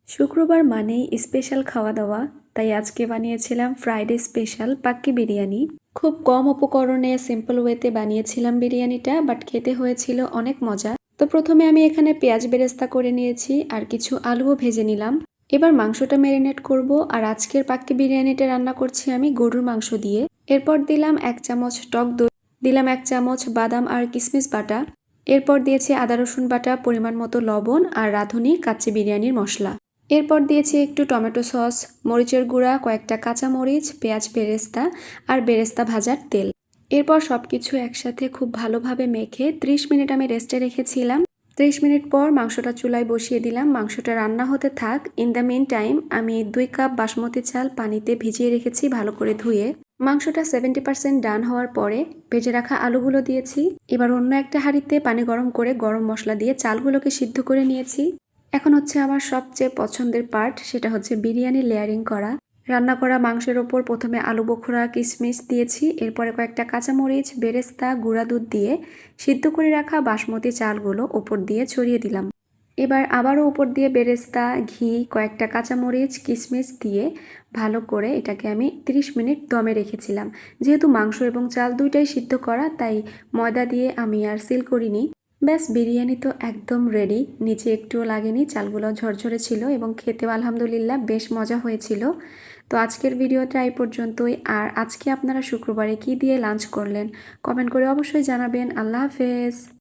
শুক্রবার মানেই স্পেশাল খাওয়া দাওয়া, তাই আজকে বানিয়েছিলাম ফ্রাইডে স্পেশাল পাক্কি বিরিয়ানি। খুব কম উপকরণে সিম্পল ওয়েতে বানিয়েছিলাম বিরিয়ানিটা, বাট খেতে হয়েছিল অনেক মজা। তো প্রথমে আমি এখানে পেঁয়াজ বেরেস্তা করে নিয়েছি আর কিছু আলুও ভেজে নিলাম। এবার মাংসটা ম্যারিনেট করব, আর আজকের পাক্কি বিরিয়ানিটা রান্না করছি আমি গরুর মাংস দিয়ে। এরপর দিলাম 1 চামচ টক দই, দিলাম 1 চামচ বাদাম আর কিশমিশ বাটা, এরপর দিয়েছি আদা রসুন বাটা, পরিমাণ মতো লবণ আর রাঁধুনি কাচ্চি বিরিয়ানির মশলা। এরপর দিয়েছি একটু টমেটো সস, মরিচের গুঁড়া, কয়েকটা কাঁচা মরিচ, পেঁয়াজ বেরেস্তা আর বেরেস্তা ভাজার তেল। এরপর সবকিছু একসাথে খুব ভালোভাবে মেখে 30 মিনিট আমি রেস্টে রেখেছিলাম। 30 মিনিট পর মাংসটা চুলায় বসিয়ে দিলাম, মাংসটা রান্না হতে থাক। ইন দ্য মিন টাইম আমি 2 কাপ বাসমতি চাল পানিতে ভিজিয়ে রেখেছি ভালো করে ধুয়ে। মাংসটা 70% ডান হওয়ার পরে ভেজে রাখা আলুগুলো দিয়েছি। এবার অন্য একটা হাঁড়িতে পানি গরম করে গরম মশলা দিয়ে চালগুলোকে সিদ্ধ করে নিয়েছি। এখন হচ্ছে আমার সবচেয়ে পছন্দের পার্ট, সেটা হচ্ছে বিরিয়ানি লেয়ারিং করা। রান্না করা মাংসের ওপর প্রথমে আলু বোখরা কিশমিশ দিয়েছি, এরপরে কয়েকটা কাঁচামরিচ, বেরেস্তা, গুঁড়া দুধ দিয়ে সিদ্ধ করে রাখা বাসমতি চালগুলো ওপর দিয়ে ছড়িয়ে দিলাম। এবার আবারও উপর দিয়ে বেরেস্তা, ঘি, কয়েকটা কাঁচামরিচ, কিশমিশ দিয়ে ভালো করে এটাকে আমি 30 মিনিট দমে রেখেছিলাম। যেহেতু মাংস এবং চাল দুইটাই সিদ্ধ করা, তাই ময়দা দিয়ে আমি আর সিল করিনি। ব্যাস, বিরিয়ানি তো একদম রেডি। নিচে একটুও লাগেনি, চালগুলো ঝরঝরে ছিল এবং খেতেও আলহামদুলিল্লাহ বেশ মজা হয়েছিল। তো আজকের ভিডিওটা এই পর্যন্তই। আর আজকে আপনারা শুক্রবারে কি দিয়ে লাঞ্চ করলেন কমেন্ট করে অবশ্যই জানাবেন। আল্লাহ হাফেজ।